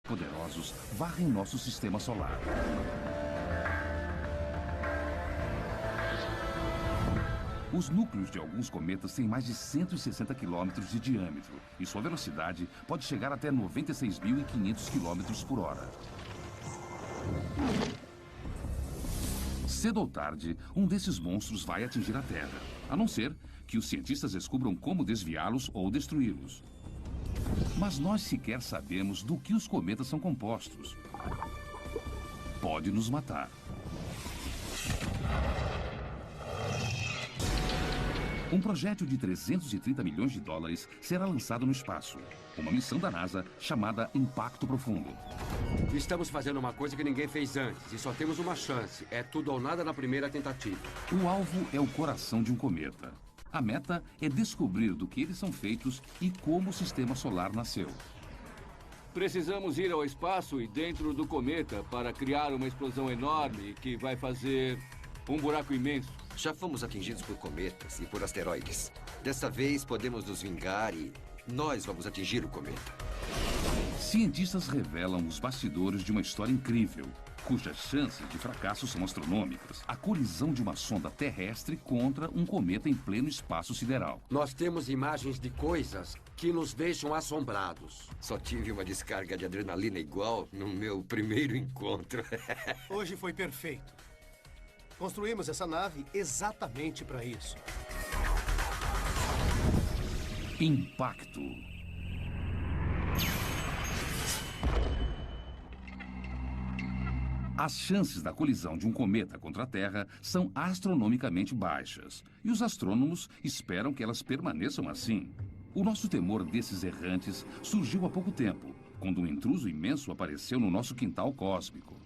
poderosos varrem nosso sistema solar. Os núcleos de alguns cometas têm mais de 160 quilômetros de diâmetro e sua velocidade pode chegar até 96.500 quilômetros por hora. Cedo ou tarde, um desses monstros vai atingir a Terra, a não ser que os cientistas descubram como desviá-los ou destruí-los. Mas nós sequer sabemos do que os cometas são compostos. Pode nos matar. Um projétil de 330 milhões de dólares será lançado no espaço. Uma missão da NASA chamada Impacto Profundo. Estamos fazendo uma coisa que ninguém fez antes e só temos uma chance. É tudo ou nada na primeira tentativa. O alvo é o coração de um cometa. A meta é descobrir do que eles são feitos e como o sistema solar nasceu. Precisamos ir ao espaço e dentro do cometa para criar uma explosão enorme que vai fazer um buraco imenso. Já fomos atingidos por cometas e por asteroides. Dessa vez podemos nos vingar e nós vamos atingir o cometa. Cientistas revelam os bastidores de uma história incrível, cujas chances de fracasso são astronômicas. A colisão de uma sonda terrestre contra um cometa em pleno espaço sideral. Nós temos imagens de coisas que nos deixam assombrados. Só tive uma descarga de adrenalina igual no meu primeiro encontro. Hoje foi perfeito. Construímos essa nave exatamente para isso. Impacto. As chances da colisão de um cometa contra a Terra são astronomicamente baixas. E os astrônomos esperam que elas permaneçam assim. O nosso temor desses errantes surgiu há pouco tempo, quando um intruso imenso apareceu no nosso quintal cósmico.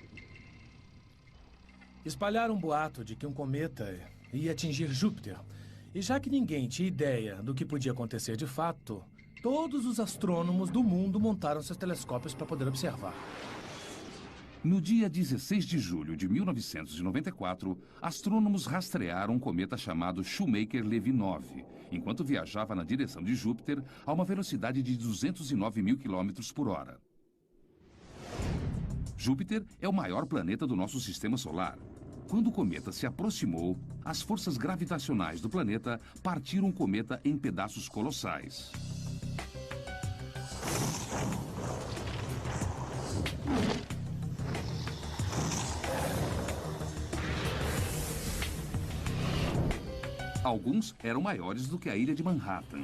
Espalharam um boato de que um cometa ia atingir Júpiter. E já que ninguém tinha ideia do que podia acontecer de fato, todos os astrônomos do mundo montaram seus telescópios para poder observar. No dia 16 de julho de 1994, astrônomos rastrearam um cometa chamado Shoemaker-Levy 9, enquanto viajava na direção de Júpiter a uma velocidade de 209 mil quilômetros por hora. Júpiter é o maior planeta do nosso sistema solar. Quando o cometa se aproximou, as forças gravitacionais do planeta partiram o cometa em pedaços colossais. Alguns eram maiores do que a ilha de Manhattan.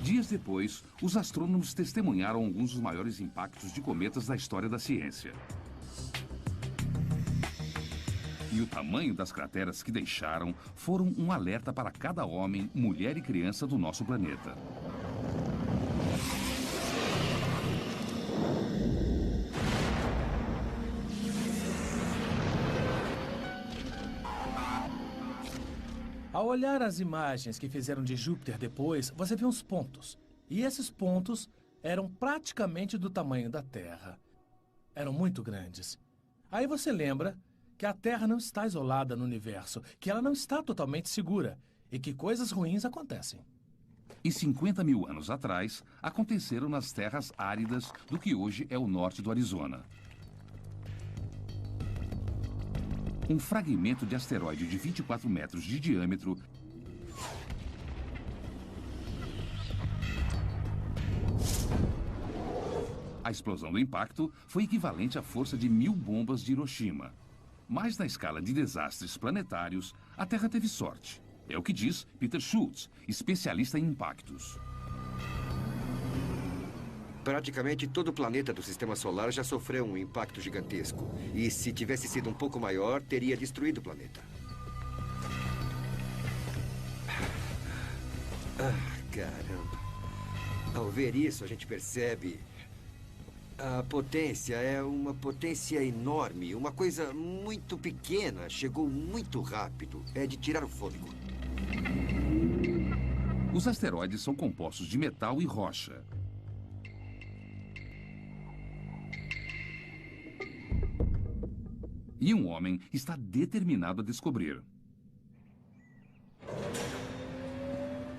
Dias depois, os astrônomos testemunharam alguns dos maiores impactos de cometas da história da ciência. E o tamanho das crateras que deixaram foram um alerta para cada homem, mulher e criança do nosso planeta. Ao olhar as imagens que fizeram de Júpiter depois, você vê uns pontos. E esses pontos eram praticamente do tamanho da Terra. Eram muito grandes. Aí você lembra que a Terra não está isolada no universo, que ela não está totalmente segura e que coisas ruins acontecem. E 50 mil anos atrás, aconteceram nas terras áridas do que hoje é o norte do Arizona. Um fragmento de asteroide de 24 metros de diâmetro A explosão do impacto foi equivalente à força de 1000 bombas de Hiroshima. Mas na escala de desastres planetários, a Terra teve sorte. É o que diz Peter Schultz, especialista em impactos. Praticamente todo o planeta do Sistema Solar já sofreu um impacto gigantesco. E se tivesse sido um pouco maior, teria destruído o planeta. Caramba. Ao ver isso, a gente percebe... A potência é uma potência enorme. Uma coisa muito pequena. Chegou muito rápido. É de tirar o fôlego. Os asteroides são compostos de metal e rocha. E um homem está determinado a descobrir.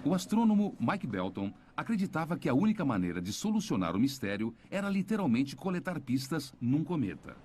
O astrônomo Mike Belton acreditava que a única maneira de solucionar o mistério era literalmente coletar pistas num cometa.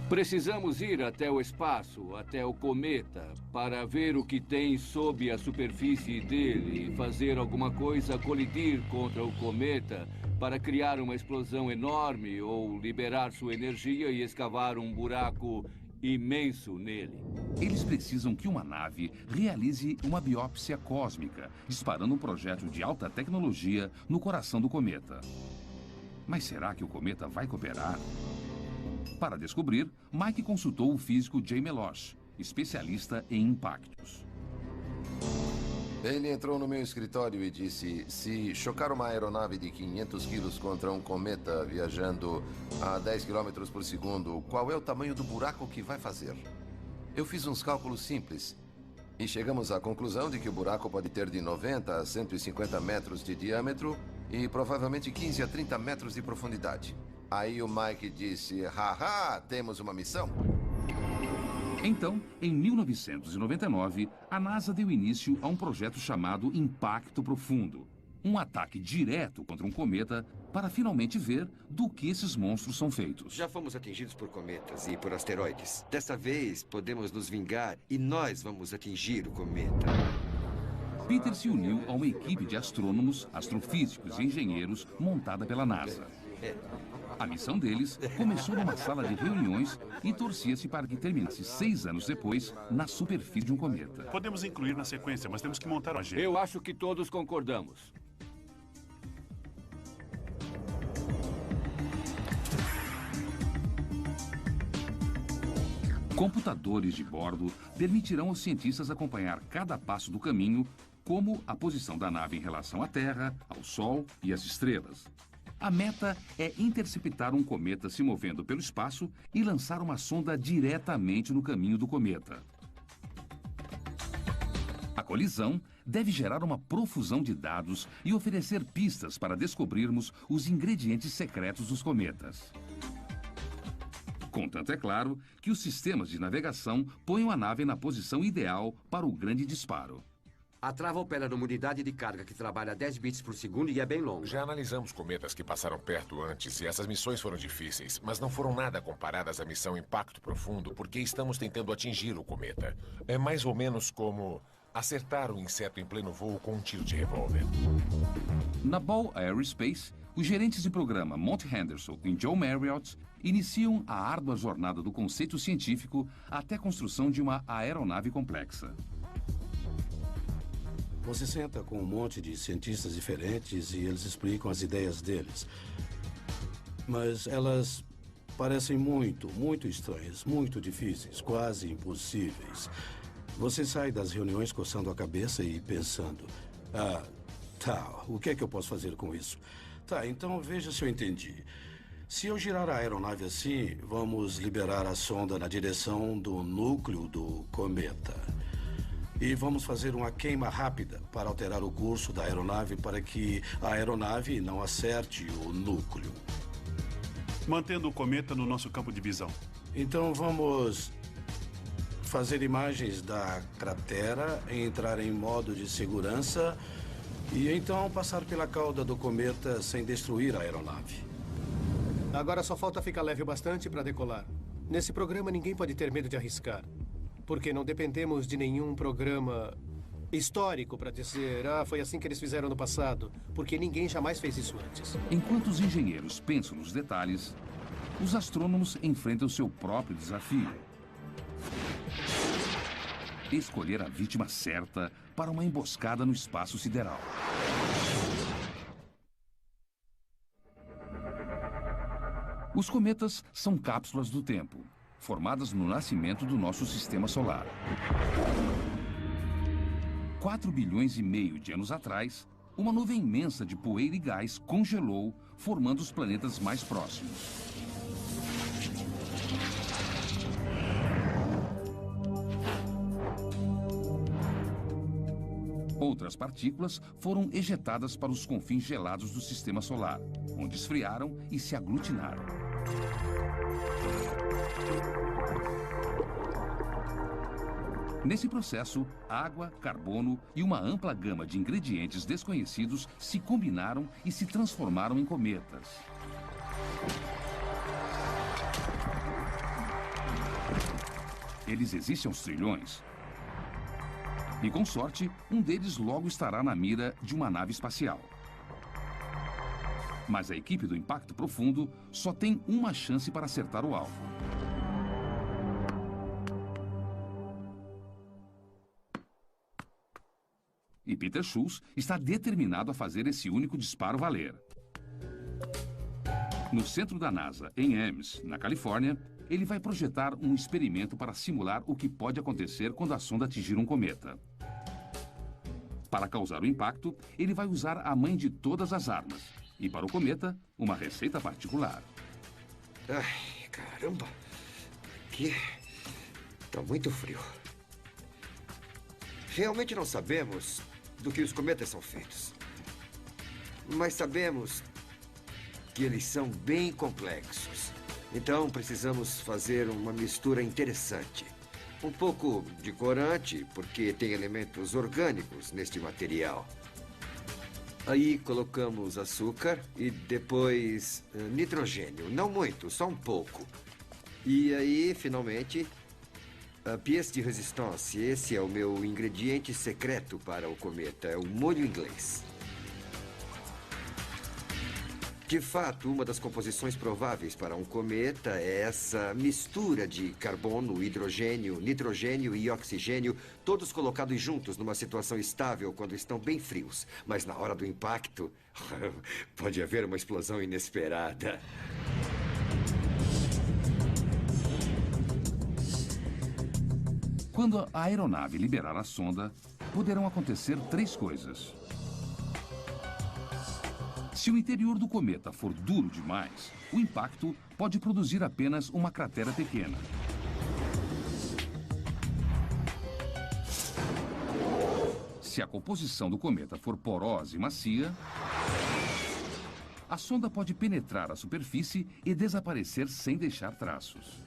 Precisamos ir até o espaço, até o cometa, para ver o que tem sob a superfície dele e fazer alguma coisa colidir contra o cometa para criar uma explosão enorme ou liberar sua energia e escavar um buraco imenso nele. Eles precisam que uma nave realize uma biópsia cósmica, disparando um projétil de alta tecnologia no coração do cometa. Mas será que o cometa vai cooperar? Para descobrir, Mike consultou o físico Jay Meloche, especialista em impactos. Ele entrou no meu escritório e disse: se chocar uma aeronave de 500 quilos contra um cometa viajando a 10 km por segundo, qual é o tamanho do buraco que vai fazer? Eu fiz uns cálculos simples e chegamos à conclusão de que o buraco pode ter de 90 a 150 metros de diâmetro e provavelmente 15 a 30 metros de profundidade. Aí o Mike disse: haha, temos uma missão. Então, em 1999, a NASA deu início a um projeto chamado Impacto Profundo. Um ataque direto contra um cometa para finalmente ver do que esses monstros são feitos. Já fomos atingidos por cometas e por asteroides. Desta vez, podemos nos vingar e nós vamos atingir o cometa. Peter se uniu a uma equipe de astrônomos, astrofísicos e engenheiros montada pela NASA. A missão deles começou numa sala de reuniões e torcia-se para que terminasse 6 anos depois na superfície de um cometa. Podemos incluir na sequência, mas temos que montar a agenda. Eu acho que todos concordamos. Computadores de bordo permitirão aos cientistas acompanhar cada passo do caminho, como a posição da nave em relação à Terra, ao Sol e às estrelas. A meta é interceptar um cometa se movendo pelo espaço e lançar uma sonda diretamente no caminho do cometa. A colisão deve gerar uma profusão de dados e oferecer pistas para descobrirmos os ingredientes secretos dos cometas. Contanto, é claro, que os sistemas de navegação ponham a nave na posição ideal para o grande disparo. A trava opera numa unidade de carga que trabalha a 10 bits por segundo e é bem longa. Já analisamos cometas que passaram perto antes e essas missões foram difíceis, mas não foram nada comparadas à missão Impacto Profundo porque estamos tentando atingir o cometa. É mais ou menos como acertar um inseto em pleno voo com um tiro de revólver. Na Ball Aerospace, os gerentes de programa Monty Henderson e Joe Marriott iniciam a árdua jornada do conceito científico até a construção de uma aeronave complexa. Você senta com um monte de cientistas diferentes e eles explicam as ideias deles. Mas elas parecem muito estranhas, muito difíceis, quase impossíveis. Você sai das reuniões coçando a cabeça e pensando: tá, o que é que eu posso fazer com isso? Tá, então veja se eu entendi. Se eu girar a aeronave assim, vamos liberar a sonda na direção do núcleo do cometa. E vamos fazer uma queima rápida para alterar o curso da aeronave para que a aeronave não acerte o núcleo. Mantendo o cometa no nosso campo de visão. Então vamos fazer imagens da cratera, entrar em modo de segurança e então passar pela cauda do cometa sem destruir a aeronave. Agora só falta ficar leve o bastante para decolar. Nesse programa ninguém pode ter medo de arriscar. Porque não dependemos de nenhum programa histórico para dizer: foi assim que eles fizeram no passado. Porque ninguém jamais fez isso antes. Enquanto os engenheiros pensam nos detalhes, os astrônomos enfrentam seu próprio desafio. Escolher a vítima certa para uma emboscada no espaço sideral. Os cometas são cápsulas do tempo, formadas no nascimento do nosso sistema solar. 4,5 bilhões de anos atrás, uma nuvem imensa de poeira e gás congelou, formando os planetas mais próximos. Outras partículas foram ejetadas para os confins gelados do sistema solar, onde esfriaram e se aglutinaram. Nesse processo, água, carbono e uma ampla gama de ingredientes desconhecidos se combinaram e se transformaram em cometas. Eles existem aos trilhões. E com sorte, um deles logo estará na mira de uma nave espacial. Mas a equipe do Impacto Profundo só tem uma chance para acertar o alvo. E Peter Schultz está determinado a fazer esse único disparo valer. No centro da NASA, em Ames, na Califórnia, ele vai projetar um experimento para simular o que pode acontecer quando a sonda atingir um cometa. Para causar o impacto, ele vai usar a mãe de todas as armas. E para o cometa, uma receita particular. Ai, caramba. Aqui tá muito frio. Realmente não sabemos do que os cometas são feitos. Mas sabemos que eles são bem complexos. Então precisamos fazer uma mistura interessante. Um pouco de corante, porque tem elementos orgânicos neste material. Aí colocamos açúcar e depois nitrogênio. Não muito, só um pouco. E aí, finalmente, a pièce de résistance. Esse é o meu ingrediente secreto para o cometa. É o molho inglês. De fato, uma das composições prováveis para um cometa é essa mistura de carbono, hidrogênio, nitrogênio e oxigênio, todos colocados juntos numa situação estável quando estão bem frios. Mas na hora do impacto, pode haver uma explosão inesperada. Quando a aeronave liberar a sonda, poderão acontecer 3 coisas. Se o interior do cometa for duro demais, o impacto pode produzir apenas uma cratera pequena. Se a composição do cometa for porosa e macia, a sonda pode penetrar a superfície e desaparecer sem deixar traços.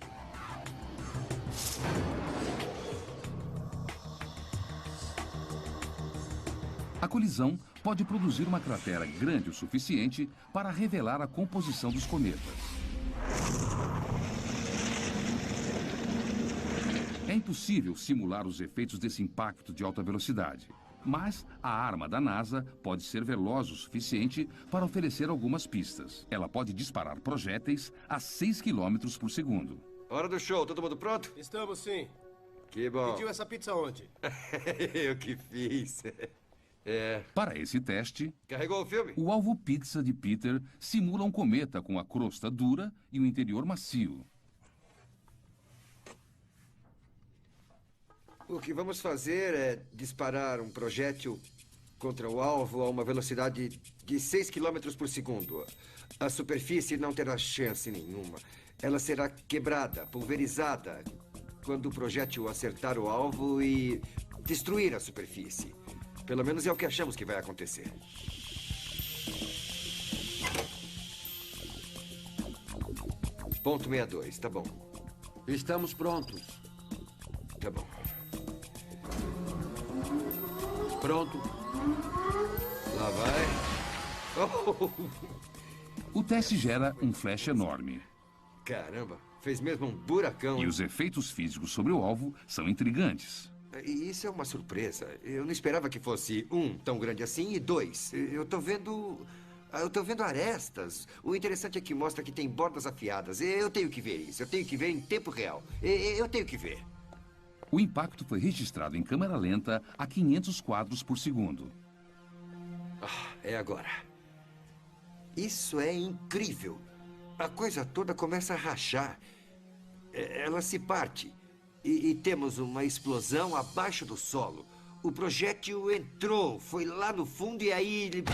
A colisão pode produzir uma cratera grande o suficiente para revelar a composição dos cometas. É impossível simular os efeitos desse impacto de alta velocidade, mas a arma da NASA pode ser veloz o suficiente para oferecer algumas pistas. Ela pode disparar projéteis a 6 km por segundo. Hora do show, todo mundo pronto? Estamos sim. Que bom. Pediu essa pizza onde? Eu que fiz. Para esse teste, Carregou o filme? o alvo pizza de Peter simula um cometa com a crosta dura e o interior macio. O que vamos fazer é disparar um projétil contra o alvo a uma velocidade de 6 km por segundo. A superfície não terá chance nenhuma. Ela será quebrada, pulverizada, quando o projétil acertar o alvo e destruir a superfície. Pelo menos é o que achamos que vai acontecer. Ponto 62, tá bom. Estamos prontos. Tá bom. Pronto. Lá vai. Oh! O teste gera um flash enorme. Caramba, fez mesmo um buracão. E os efeitos físicos sobre o alvo são intrigantes. E isso é uma surpresa. Eu não esperava que fosse tão grande assim e 2. Eu tô vendo arestas. O interessante é que mostra que tem bordas afiadas. Eu tenho que ver isso. Eu tenho que ver em tempo real. Eu tenho que ver. O impacto foi registrado em câmera lenta a 500 quadros por segundo. É agora. Isso é incrível. A coisa toda começa a rachar. Ela se parte. E temos uma explosão abaixo do solo. O projétil entrou, foi lá no fundo e aí ele...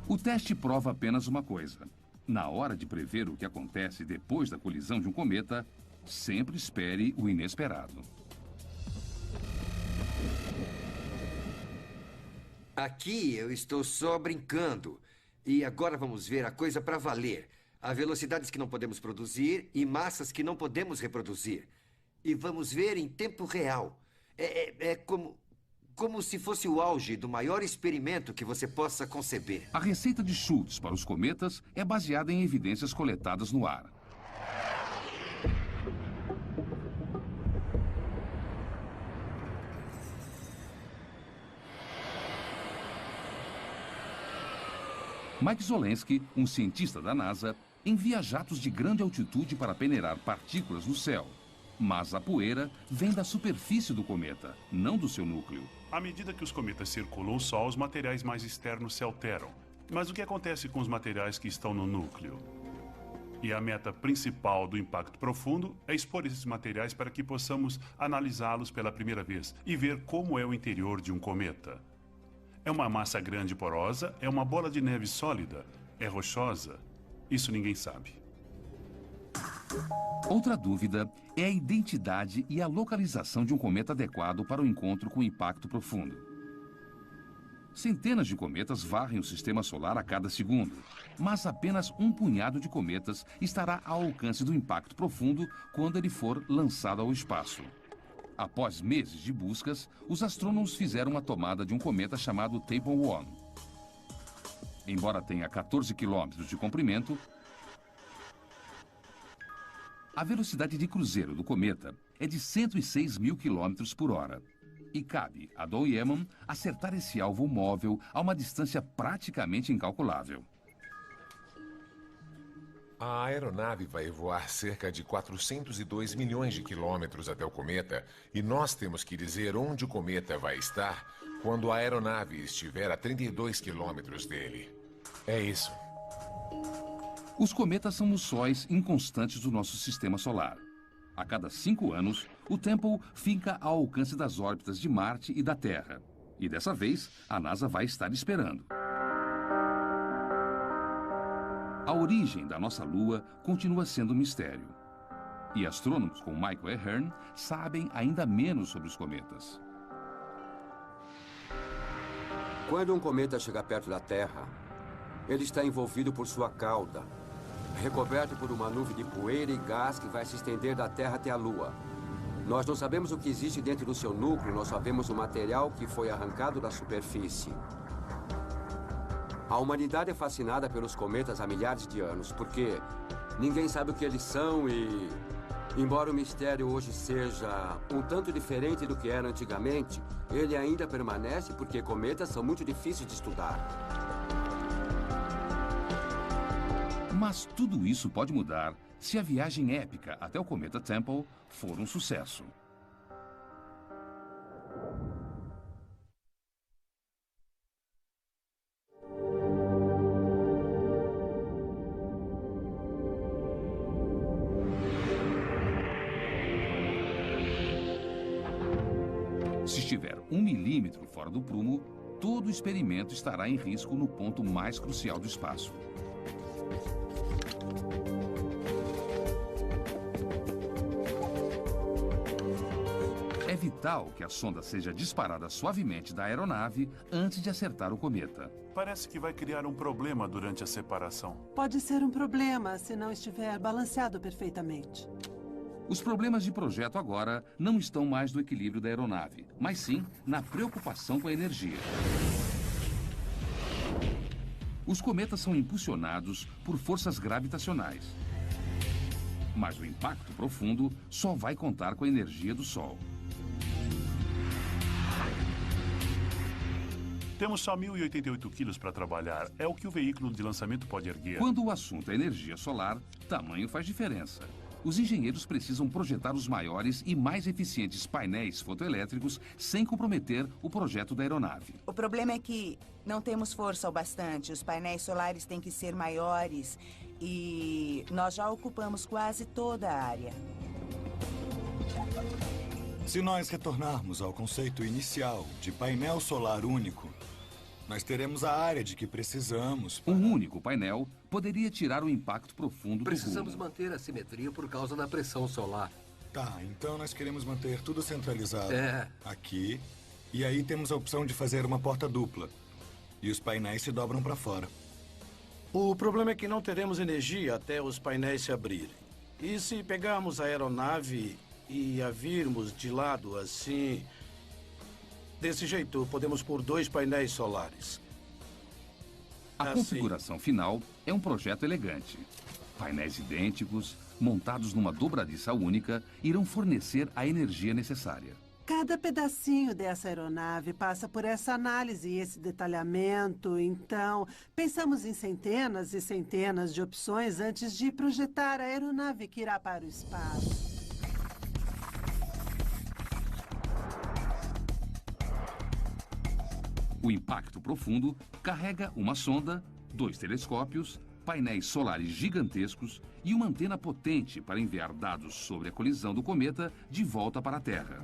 O teste prova apenas uma coisa. Na hora de prever o que acontece depois da colisão de um cometa, sempre espere o inesperado. Aqui eu estou só brincando. E agora vamos ver a coisa para valer. Há velocidades que não podemos produzir e massas que não podemos reproduzir. E vamos ver em tempo real. É como se fosse o auge do maior experimento que você possa conceber. A receita de Schultz para os cometas é baseada em evidências coletadas no ar. Mike Zolensky, um cientista da NASA, envia jatos de grande altitude para peneirar partículas no céu. Mas a poeira vem da superfície do cometa, não do seu núcleo. À medida que os cometas circulam o Sol, os materiais mais externos se alteram. Mas o que acontece com os materiais que estão no núcleo? E a meta principal do impacto profundo é expor esses materiais para que possamos analisá-los pela primeira vez e ver como é o interior de um cometa. É uma massa grande e porosa? É uma bola de neve sólida? É rochosa? Isso ninguém sabe. Outra dúvida é a identidade e a localização de um cometa adequado para o encontro com impacto profundo. Centenas de cometas varrem o sistema solar a cada segundo, mas apenas um punhado de cometas estará ao alcance do impacto profundo quando ele for lançado ao espaço. Após meses de buscas, os astrônomos fizeram uma tomada de um cometa chamado Tempel-1. Embora tenha 14 quilômetros de comprimento, a velocidade de cruzeiro do cometa é de 106 mil quilômetros por hora. E cabe a Don Yeman acertar esse alvo móvel a uma distância praticamente incalculável. A aeronave vai voar cerca de 402 milhões de quilômetros até o cometa e nós temos que dizer onde o cometa vai estar quando a aeronave estiver a 32 quilômetros dele. É isso. Os cometas são os sóis inconstantes do nosso sistema solar. A cada 5 anos, o Tempel fica ao alcance das órbitas de Marte e da Terra. E dessa vez, a NASA vai estar esperando. A origem da nossa Lua continua sendo um mistério. E astrônomos como Michael Ahern sabem ainda menos sobre os cometas. Quando um cometa chega perto da Terra, ele está envolvido por sua cauda, recoberto por uma nuvem de poeira e gás que vai se estender da Terra até a Lua. Nós não sabemos o que existe dentro do seu núcleo, nós sabemos o material que foi arrancado da superfície. A humanidade é fascinada pelos cometas há milhares de anos, porque ninguém sabe o que eles são e, embora o mistério hoje seja um tanto diferente do que era antigamente, ele ainda permanece porque cometas são muito difíceis de estudar. Mas tudo isso pode mudar se a viagem épica até o cometa Tempel for um sucesso. Se estiver 1 milímetro fora do prumo, todo o experimento estará em risco no ponto mais crucial do espaço. É vital que a sonda seja disparada suavemente da aeronave antes de acertar o cometa. Parece que vai criar um problema durante a separação. Pode ser um problema se não estiver balanceado perfeitamente. Os problemas de projeto agora não estão mais no equilíbrio da aeronave, mas sim na preocupação com a energia. Os cometas são impulsionados por forças gravitacionais. Mas o impacto profundo só vai contar com a energia do Sol. Temos só 1.088 quilos para trabalhar. É o que o veículo de lançamento pode erguer. Quando o assunto é energia solar, tamanho faz diferença. Os engenheiros precisam projetar os maiores e mais eficientes painéis fotoelétricos sem comprometer o projeto da aeronave. O problema é que não temos força o bastante. Os painéis solares têm que ser maiores e nós já ocupamos quase toda a área. Se nós retornarmos ao conceito inicial de painel solar único, nós teremos a área de que precisamos. Um único painel poderia tirar o impacto profundo do Precisamos rumo. manter a simetria por causa da pressão solar. Tá, então nós queremos manter tudo centralizado É. aqui. E aí temos a opção de fazer uma porta dupla. E os painéis se dobram para fora. O problema é que não teremos energia até os painéis se abrirem. E se pegarmos a aeronave e a virmos de lado assim... Desse jeito, podemos pôr 2 painéis solares. A configuração final é um projeto elegante. Painéis idênticos, montados numa dobradiça única, irão fornecer a energia necessária. Cada pedacinho dessa aeronave passa por essa análise e esse detalhamento. Então, pensamos em centenas e centenas de opções antes de projetar a aeronave que irá para o espaço. O impacto profundo carrega uma sonda, 2 telescópios, painéis solares gigantescos e uma antena potente para enviar dados sobre a colisão do cometa de volta para a Terra.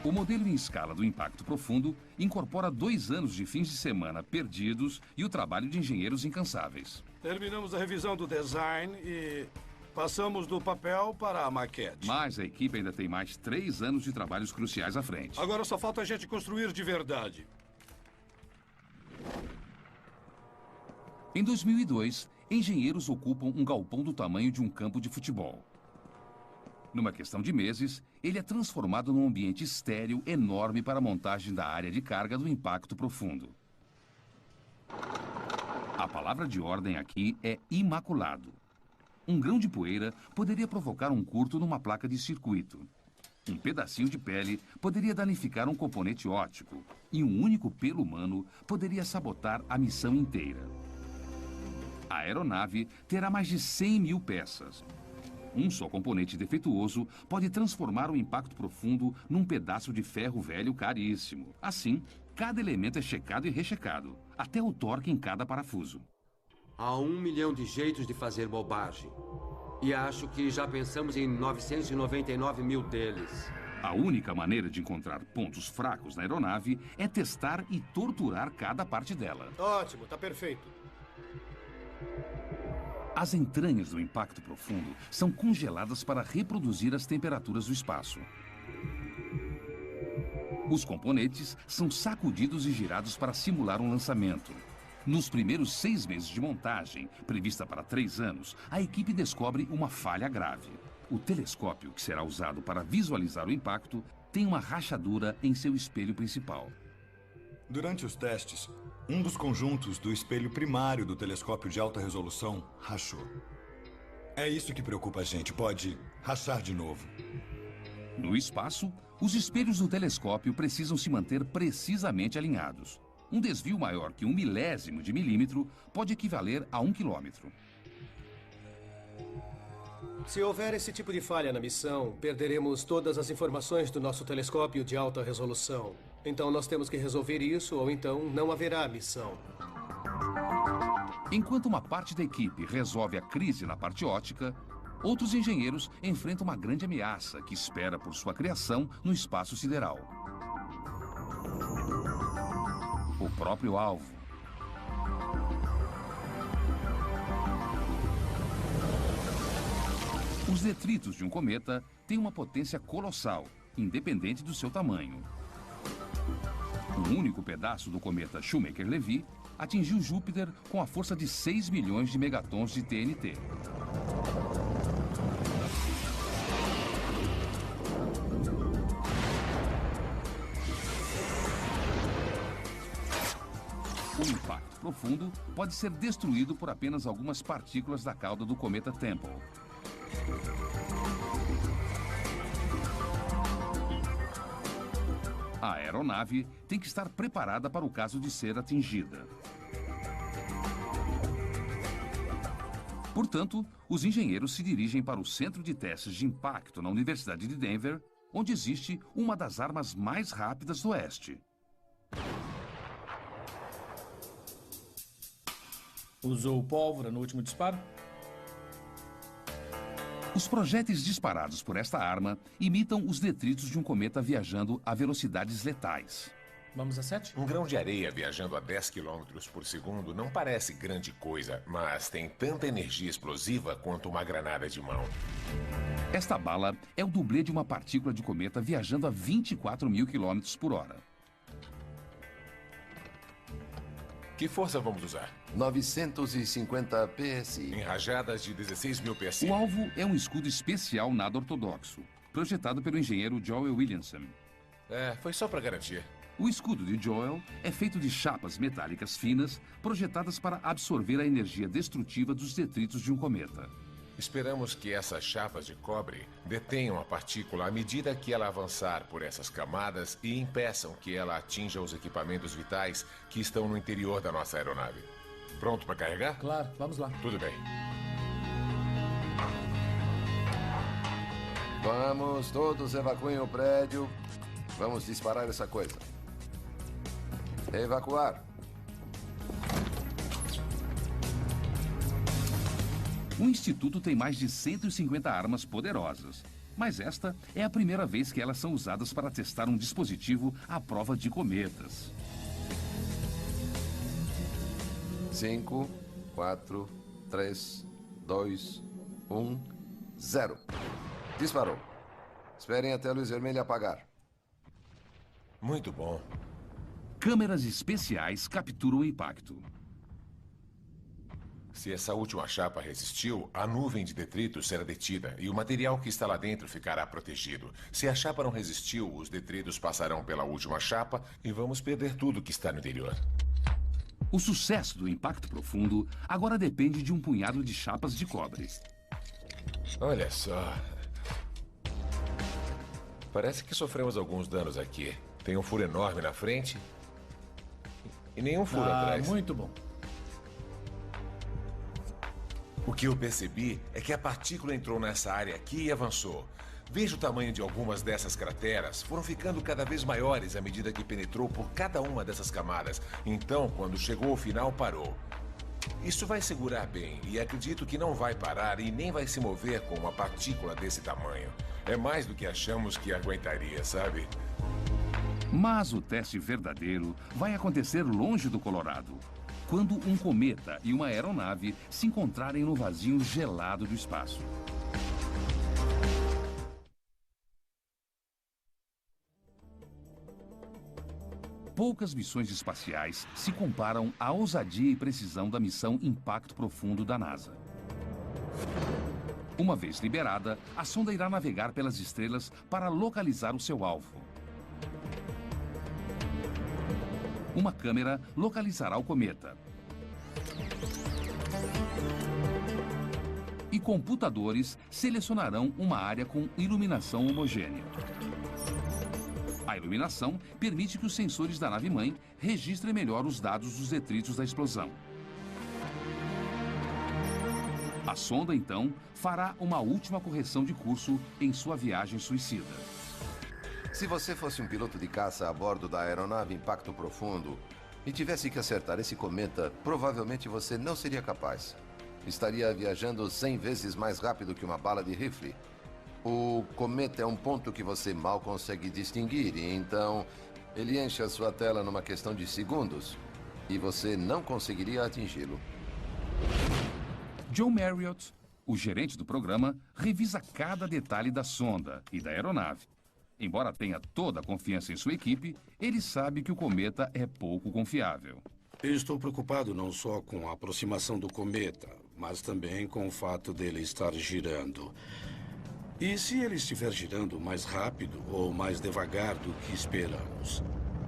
O modelo em escala do impacto profundo incorpora 2 anos de fins de semana perdidos e o trabalho de engenheiros incansáveis. Terminamos a revisão do design e passamos do papel para a maquete. Mas a equipe ainda tem mais 3 anos de trabalhos cruciais à frente. Agora só falta a gente construir de verdade. Em 2002, engenheiros ocupam um galpão do tamanho de um campo de futebol. Numa questão de meses, ele é transformado num ambiente estéril enorme para a montagem da área de carga do impacto profundo. A palavra de ordem aqui é imaculado. Um grão de poeira poderia provocar um curto numa placa de circuito. Um pedacinho de pele poderia danificar um componente óptico. E um único pelo humano poderia sabotar a missão inteira. A aeronave terá mais de 100 mil peças. Um só componente defeituoso pode transformar o impacto profundo num pedaço de ferro velho caríssimo. Assim, cada elemento é checado e rechecado, até o torque em cada parafuso. Há 1 milhão de jeitos de fazer bobagem. E acho que já pensamos em 999 mil deles. A única maneira de encontrar pontos fracos na aeronave é testar e torturar cada parte dela. Ótimo, tá perfeito. As entranhas do impacto profundo são congeladas para reproduzir as temperaturas do espaço. Os componentes são sacudidos e girados para simular um lançamento. Nos primeiros 6 meses de montagem, prevista para 3 anos, a equipe descobre uma falha grave. O telescópio, que será usado para visualizar o impacto, tem uma rachadura em seu espelho principal. Durante os testes, um dos conjuntos do espelho primário do telescópio de alta resolução rachou. É isso que preocupa a gente. Pode rachar de novo. No espaço, os espelhos do telescópio precisam se manter precisamente alinhados. Um desvio maior que 1 milésimo de milímetro pode equivaler a 1 quilômetro. Se houver esse tipo de falha na missão, perderemos todas as informações do nosso telescópio de alta resolução. Então nós temos que resolver isso, ou então não haverá missão. Enquanto uma parte da equipe resolve a crise na parte óptica, outros engenheiros enfrentam uma grande ameaça que espera por sua criação no espaço sideral. O próprio alvo. Os detritos de um cometa têm uma potência colossal, independente do seu tamanho. Um único pedaço do cometa Shoemaker-Levy atingiu Júpiter com a força de 6 milhões de megatons de TNT. O impacto profundo pode ser destruído por apenas algumas partículas da cauda do cometa Tempel. A aeronave tem que estar preparada para o caso de ser atingida. Portanto, os engenheiros se dirigem para o Centro de Testes de Impacto na Universidade de Denver, onde existe uma das armas mais rápidas do Oeste. Usou pólvora no último disparo? Os projéteis disparados por esta arma imitam os detritos de um cometa viajando a velocidades letais. Vamos a 7? Um grão de areia viajando a 10 km por segundo não parece grande coisa, mas tem tanta energia explosiva quanto uma granada de mão. Esta bala é o dublê de uma partícula de cometa viajando a 24 mil km por hora. Que força vamos usar? 950 PSI. Em rajadas de 16 mil PSI. O alvo é um escudo especial nada ortodoxo, projetado pelo engenheiro Joel Williamson. Foi só para garantir. O escudo de Joel é feito de chapas metálicas finas, projetadas para absorver a energia destrutiva dos detritos de um cometa. Esperamos que essas chapas de cobre detenham a partícula à medida que ela avançar por essas camadas e impeçam que ela atinja os equipamentos vitais que estão no interior da nossa aeronave. Pronto para carregar? Claro, vamos lá. Tudo bem. Vamos, todos evacuem o prédio. Vamos disparar essa coisa. Evacuar. O Instituto tem mais de 150 armas poderosas, mas esta é a primeira vez que elas são usadas para testar um dispositivo à prova de cometas. 5, 4, 3, 2, 1, 0. Disparou. Esperem até a luz vermelha apagar. Muito bom. Câmeras especiais capturam o impacto. Se essa última chapa resistiu, a nuvem de detritos será detida e o material que está lá dentro ficará protegido. Se a chapa não resistiu, os detritos passarão pela última chapa e vamos perder tudo que está no interior. O sucesso do impacto profundo agora depende de um punhado de chapas de cobre. Olha só. Parece que sofremos alguns danos aqui. Tem um furo enorme na frente e nenhum furo atrás. Muito bom. O que eu percebi é que a partícula entrou nessa área aqui e avançou. Veja o tamanho de algumas dessas crateras. Foram ficando cada vez maiores à medida que penetrou por cada uma dessas camadas. Então, quando chegou ao final, parou. Isso vai segurar bem e acredito que não vai parar e nem vai se mover com uma partícula desse tamanho. É mais do que achamos que aguentaria, sabe? Mas o teste verdadeiro vai acontecer longe do Colorado, quando um cometa e uma aeronave se encontrarem no vazio gelado do espaço. Poucas missões espaciais se comparam à ousadia e precisão da missão Impacto Profundo da NASA. Uma vez liberada, a sonda irá navegar pelas estrelas para localizar o seu alvo. Uma câmera localizará o cometa. E computadores selecionarão uma área com iluminação homogênea. A iluminação permite que os sensores da nave-mãe registrem melhor os dados dos detritos da explosão. A sonda, então, fará uma última correção de curso em sua viagem suicida. Se você fosse um piloto de caça a bordo da aeronave Impacto Profundo e tivesse que acertar esse cometa, provavelmente você não seria capaz. Estaria viajando 100 vezes mais rápido que uma bala de rifle. O cometa é um ponto que você mal consegue distinguir, e então ele enche a sua tela numa questão de segundos e você não conseguiria atingi-lo. John Marriott, o gerente do programa, revisa cada detalhe da sonda e da aeronave. Embora tenha toda a confiança em sua equipe, ele sabe que o cometa é pouco confiável. Estou preocupado não só com a aproximação do cometa, mas também com o fato dele estar girando. E se ele estiver girando mais rápido ou mais devagar do que esperamos?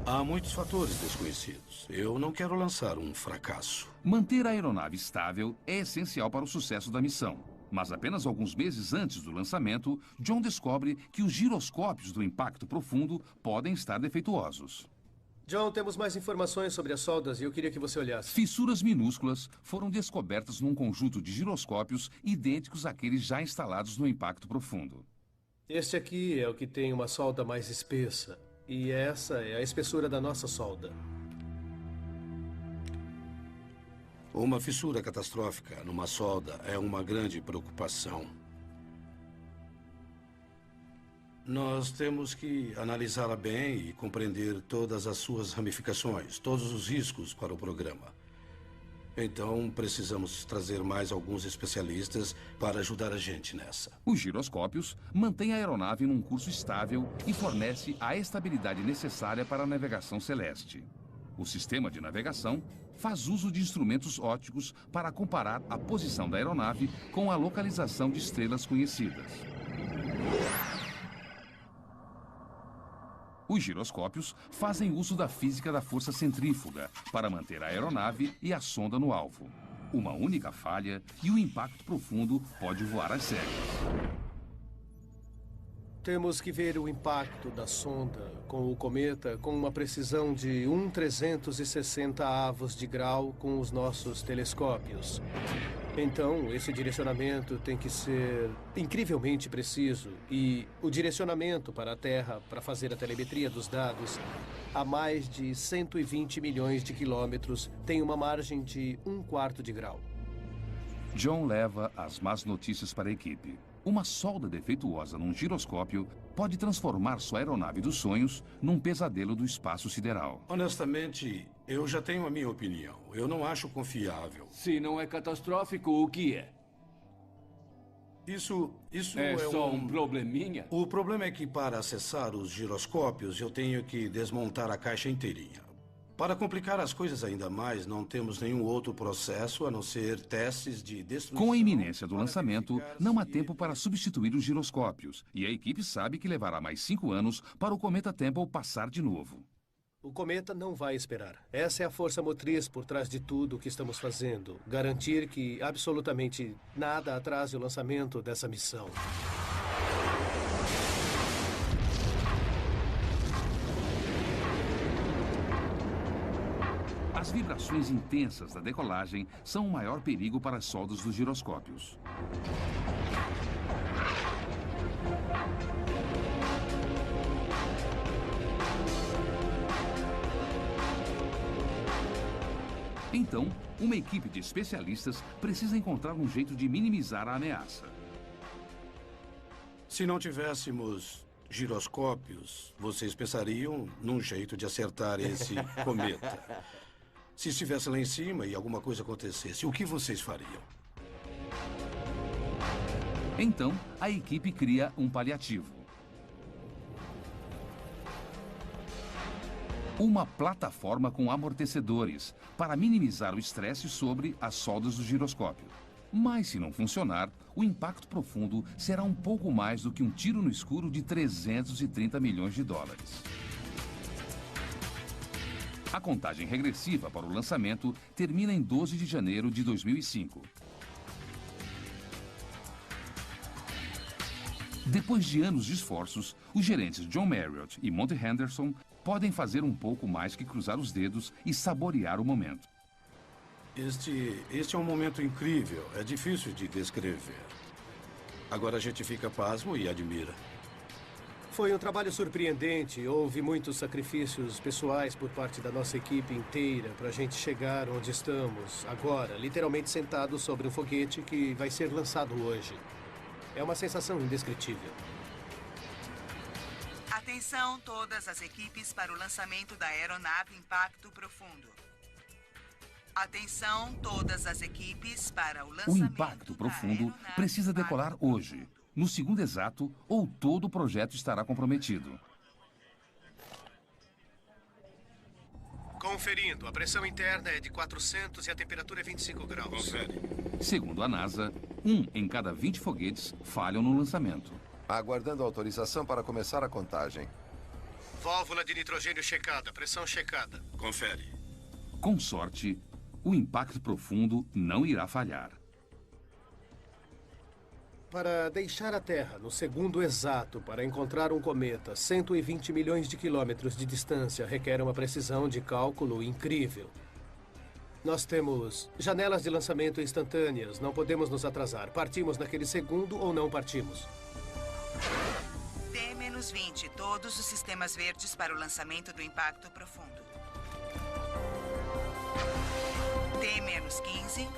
Há muitos fatores desconhecidos. Eu não quero lançar um fracasso. Manter a aeronave estável é essencial para o sucesso da missão. Mas apenas alguns meses antes do lançamento, John descobre que os giroscópios do Impacto Profundo podem estar defeituosos. John, temos mais informações sobre as soldas e eu queria que você olhasse. Fissuras minúsculas foram descobertas num conjunto de giroscópios idênticos àqueles já instalados no Impacto Profundo. Este aqui é o que tem uma solda mais espessa. E essa é a espessura da nossa solda. Uma fissura catastrófica numa solda é uma grande preocupação. Nós temos que analisá-la bem e compreender todas as suas ramificações, todos os riscos para o programa. Então, precisamos trazer mais alguns especialistas para ajudar a gente nessa. Os giroscópios mantêm a aeronave num curso estável e fornece a estabilidade necessária para a navegação celeste. O sistema de navegação faz uso de instrumentos ópticos para comparar a posição da aeronave com a localização de estrelas conhecidas. Os giroscópios fazem uso da física da força centrífuga para manter a aeronave e a sonda no alvo. Uma única falha e o impacto profundo pode voar às cegas. Temos que ver o impacto da sonda com o cometa com uma precisão de 1/360 avos de grau com os nossos telescópios. Então, esse direcionamento tem que ser incrivelmente preciso. E o direcionamento para a Terra, para fazer a telemetria dos dados, a mais de 120 milhões de quilômetros, tem uma margem de 1/4 de grau. John leva as más notícias para a equipe. Uma solda defeituosa num giroscópio pode transformar sua aeronave dos sonhos num pesadelo do espaço sideral. Honestamente, eu já tenho a minha opinião. Eu não acho confiável. Se não é catastrófico, o que é? Isso é só um probleminha? O problema é que para acessar os giroscópios eu tenho que desmontar a caixa inteirinha. Para complicar as coisas ainda mais, não temos nenhum outro processo a não ser testes de destruição. Com a iminência do lançamento, não há tempo para substituir os giroscópios. E a equipe sabe que levará mais 5 anos para o cometa Temple passar de novo. O cometa não vai esperar. Essa é a força motriz por trás de tudo o que estamos fazendo. Garantir que absolutamente nada atrase o lançamento dessa missão. As vibrações intensas da decolagem são o maior perigo para as soldas dos giroscópios. Então, uma equipe de especialistas precisa encontrar um jeito de minimizar a ameaça. Se não tivéssemos giroscópios, vocês pensariam num jeito de acertar esse cometa. Se estivesse lá em cima e alguma coisa acontecesse, o que vocês fariam? Então, a equipe cria um paliativo. Uma plataforma com amortecedores para minimizar o estresse sobre as soldas do giroscópio. Mas se não funcionar, o impacto profundo será um pouco mais do que um tiro no escuro de 330 milhões de dólares. A contagem regressiva para o lançamento termina em 12 de janeiro de 2005. Depois de anos de esforços, os gerentes John Marriott e Monty Henderson podem fazer um pouco mais que cruzar os dedos e saborear o momento. Este é um momento incrível. É difícil de descrever. Agora a gente fica pasmo e admira. Foi um trabalho surpreendente. Houve muitos sacrifícios pessoais por parte da nossa equipe inteira para a gente chegar onde estamos agora, literalmente sentados sobre um foguete que vai ser lançado hoje. É uma sensação indescritível. Atenção todas as equipes para o lançamento da aeronave Impacto Profundo. Atenção todas as equipes para o lançamento. O Impacto Profundo precisa decolar hoje. No segundo exato, ou todo o projeto estará comprometido. Conferindo, a pressão interna é de 400 e a temperatura é 25 graus. Confere. Segundo a NASA, 1 em cada 20 foguetes falham no lançamento. Aguardando autorização para começar a contagem. Válvula de nitrogênio checada, pressão checada. Confere. Com sorte, o Impacto Profundo não irá falhar. Para deixar a Terra no segundo exato para encontrar um cometa 120 milhões de quilômetros de distância requer uma precisão de cálculo incrível. Nós temos janelas de lançamento instantâneas, não podemos nos atrasar. Partimos naquele segundo ou não partimos. T-20, todos os sistemas verdes para o lançamento do Impacto Profundo. T-15.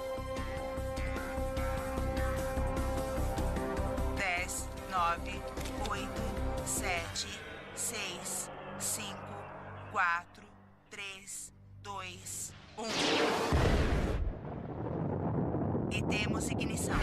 10, 9, 8, 7, 6, 5, 4, 3, 2, 1. E temos ignição.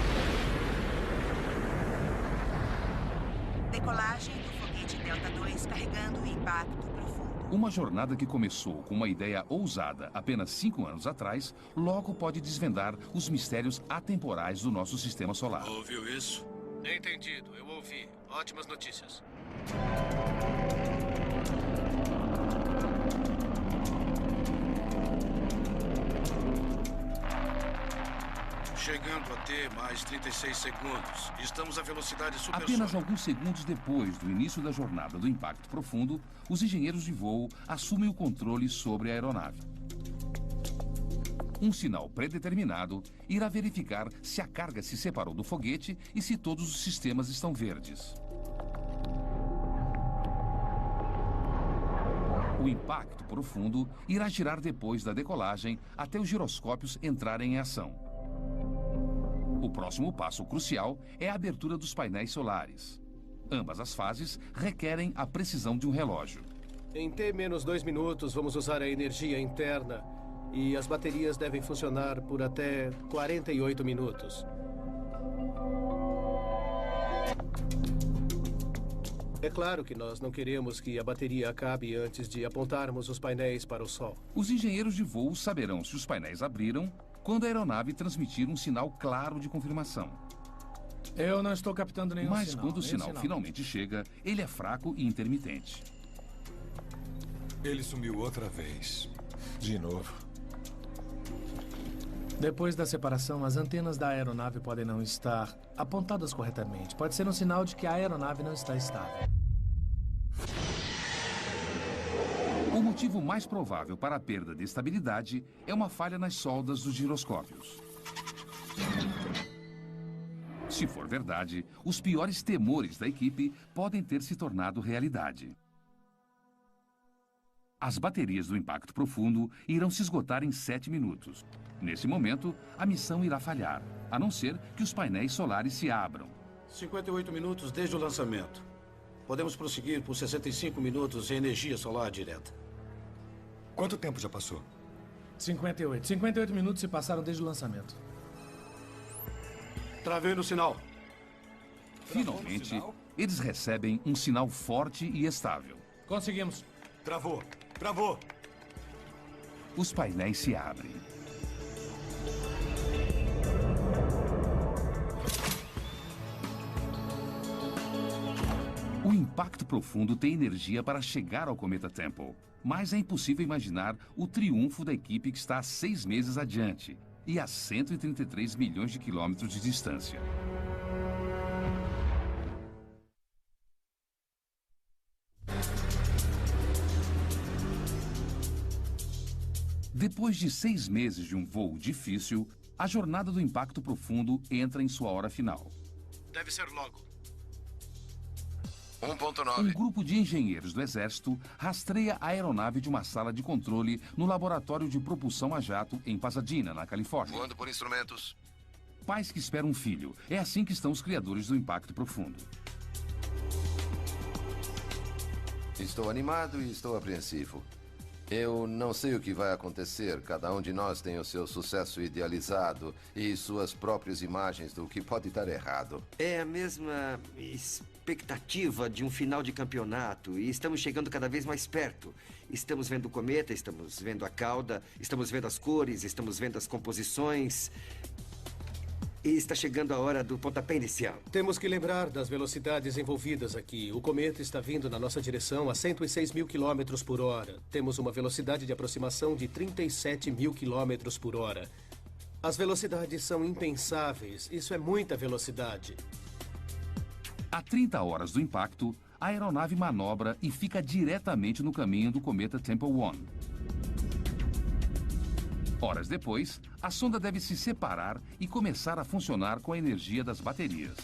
Decolagem do foguete Delta 2 carregando o impacto profundo. Uma jornada que começou com uma ideia ousada apenas 5 anos atrás, logo pode desvendar os mistérios atemporais do nosso sistema solar. Ouviu isso? Entendido, eu ouvi. Ótimas notícias. Chegando a ter mais 36 segundos. Estamos à velocidade supersônica. Apenas alguns segundos depois do início da jornada do impacto profundo, os engenheiros de voo assumem o controle sobre a aeronave. Um sinal predeterminado irá verificar se a carga se separou do foguete e se todos os sistemas estão verdes. O impacto profundo irá girar depois da decolagem até os giroscópios entrarem em ação. O próximo passo crucial é a abertura dos painéis solares. Ambas as fases requerem a precisão de um relógio. Em T-2 minutos, vamos usar a energia interna e as baterias devem funcionar por até 48 minutos. É claro que nós não queremos que a bateria acabe antes de apontarmos os painéis para o Sol. Os engenheiros de voo saberão se os painéis abriram quando a aeronave transmitir um sinal claro de confirmação. Eu não estou captando nenhum sinal. Mas quando o sinal finalmente chega, ele é fraco e intermitente. Ele sumiu outra vez. De novo. Depois da separação, as antenas da aeronave podem não estar apontadas corretamente. Pode ser um sinal de que a aeronave não está estável. O motivo mais provável para a perda de estabilidade é uma falha nas soldas dos giroscópios. Se for verdade, os piores temores da equipe podem ter se tornado realidade. As baterias do impacto profundo irão se esgotar em 7 minutos. Nesse momento, a missão irá falhar, a não ser que os painéis solares se abram. 58 minutos desde o lançamento. Podemos prosseguir por 65 minutos em energia solar direta. Quanto tempo já passou? 58. 58 minutos se passaram desde o lançamento. Travei no sinal. Finalmente, eles recebem um sinal forte e estável. Conseguimos. Travou. Travou. Os painéis se abrem. O impacto profundo tem energia para chegar ao cometa Temple, mas é impossível imaginar o triunfo da equipe que está a 6 meses adiante e a 133 milhões de quilômetros de distância. Depois de 6 meses de um voo difícil, a jornada do impacto profundo entra em sua hora final. Deve ser logo. 1.9. Um grupo de engenheiros do Exército rastreia a aeronave de uma sala de controle no laboratório de propulsão a jato em Pasadena, na Califórnia. Voando por instrumentos. Pais que esperam um filho. É assim que estão os criadores do impacto profundo. Estou animado e estou apreensivo. Eu não sei o que vai acontecer. Cada um de nós tem o seu sucesso idealizado e suas próprias imagens do que pode dar errado. É a mesma expectativa de um final de campeonato e estamos chegando cada vez mais perto. Estamos vendo o cometa, estamos vendo a cauda, estamos vendo as cores, estamos vendo as composições. E está chegando a hora do pontapé inicial. Temos que lembrar das velocidades envolvidas aqui. O cometa está vindo na nossa direção a 106 mil quilômetros por hora. Temos uma velocidade de aproximação de 37 mil quilômetros por hora. As velocidades são impensáveis. Isso é muita velocidade. A 30 horas do impacto, a aeronave manobra e fica diretamente no caminho do cometa Temple 1. Horas depois, a sonda deve se separar e começar a funcionar com a energia das baterias.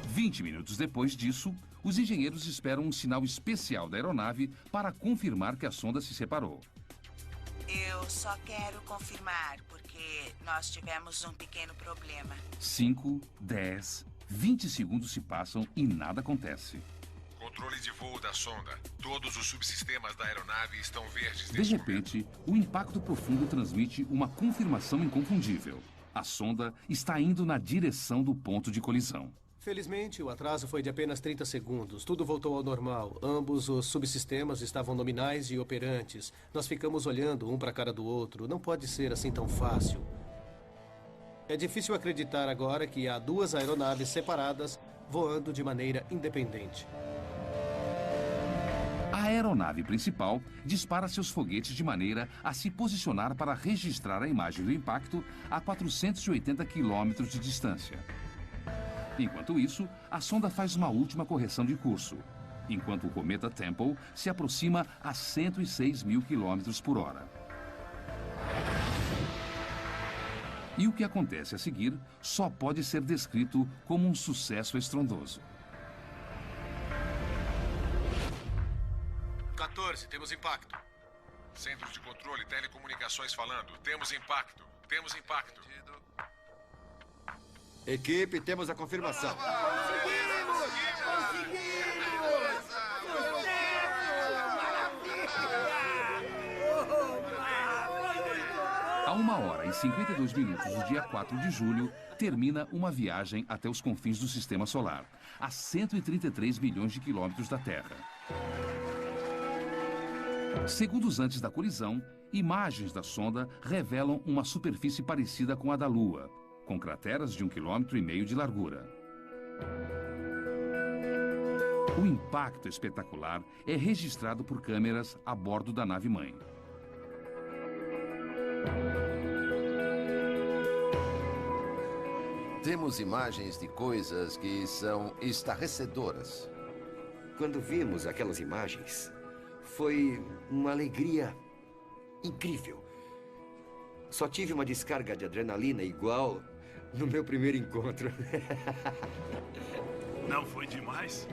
Vinte minutos depois disso, os engenheiros esperam um sinal especial da aeronave para confirmar que a sonda se separou. Eu só quero confirmar, porque nós tivemos um pequeno problema. 5, 10, 20 segundos se passam e nada acontece. Controle de voo da sonda. Todos os subsistemas da aeronave estão verdes. De repente, o impacto profundo transmite uma confirmação inconfundível. A sonda está indo na direção do ponto de colisão. Felizmente, o atraso foi de apenas 30 segundos. Tudo voltou ao normal. Ambos os subsistemas estavam nominais e operantes. Nós ficamos olhando um para a cara do outro. Não pode ser assim tão fácil. É difícil acreditar agora que há duas aeronaves separadas voando de maneira independente. A aeronave principal dispara seus foguetes de maneira a se posicionar para registrar a imagem do impacto a 480 quilômetros de distância. Enquanto isso, a sonda faz uma última correção de curso, enquanto o cometa Temple se aproxima a 106 mil quilômetros por hora. E o que acontece a seguir só pode ser descrito como um sucesso estrondoso. 14, temos impacto. Centro de controle, telecomunicações falando. Temos impacto. Temos impacto. Equipe, temos a confirmação. A 1h52 do dia 4 de julho, termina uma viagem até os confins do Sistema Solar, a 133 milhões de quilômetros da Terra. Segundos antes da colisão, imagens da sonda revelam uma superfície parecida com a da Lua, com crateras de 1,5 km de largura. O impacto espetacular é registrado por câmeras a bordo da nave-mãe. Temos imagens de coisas que são estarrecedoras. Quando vimos aquelas imagens, foi uma alegria incrível. Só tive uma descarga de adrenalina igual no meu primeiro encontro. Não foi demais?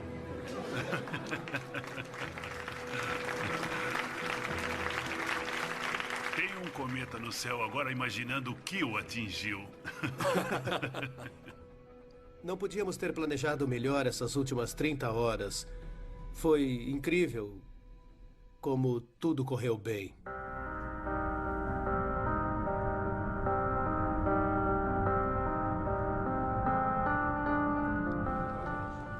Tem um cometa no céu agora imaginando o que o atingiu. Não podíamos ter planejado melhor essas últimas 30 horas. Foi incrível como tudo correu bem.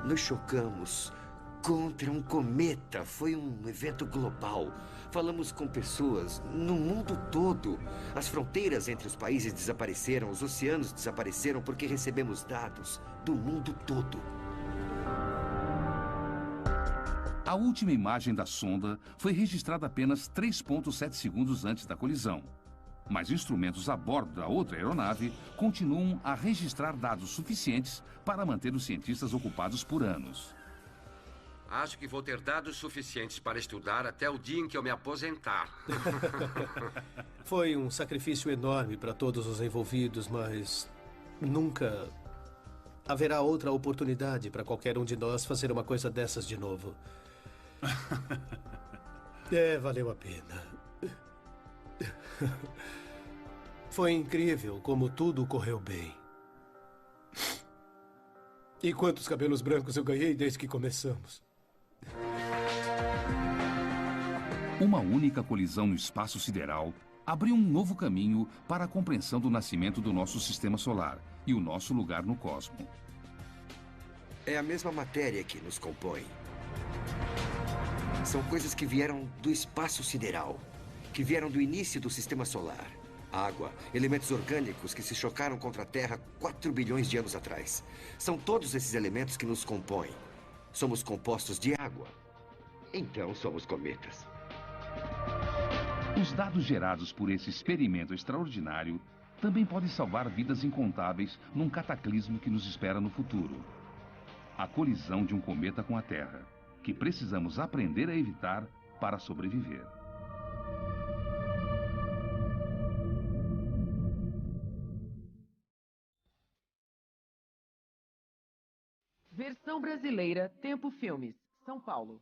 Nos chocamos contra um cometa. Foi um evento global. Falamos com pessoas no mundo todo. As fronteiras entre os países desapareceram, os oceanos desapareceram porque recebemos dados do mundo todo. A última imagem da sonda foi registrada apenas 3,7 segundos antes da colisão. Mas instrumentos a bordo da outra aeronave continuam a registrar dados suficientes para manter os cientistas ocupados por anos. Acho que vou ter dados suficientes para estudar até o dia em que eu me aposentar. Foi um sacrifício enorme para todos os envolvidos, mas nunca haverá outra oportunidade para qualquer um de nós fazer uma coisa dessas de novo. Valeu a pena. Foi incrível como tudo correu bem. E quantos cabelos brancos eu ganhei desde que começamos. Uma única colisão no espaço sideral abriu um novo caminho para a compreensão do nascimento do nosso sistema solar e o nosso lugar no cosmos. É a mesma matéria que nos compõe. São coisas que vieram do espaço sideral, que vieram do início do sistema solar. Água, elementos orgânicos que se chocaram contra a Terra 4 bilhões de anos atrás. São todos esses elementos que nos compõem. Somos compostos de água. Então somos cometas. Os dados gerados por esse experimento extraordinário também podem salvar vidas incontáveis num cataclismo que nos espera no futuro. A colisão de um cometa com a Terra, que precisamos aprender a evitar para sobreviver. Versão brasileira, Tempo Filmes, São Paulo.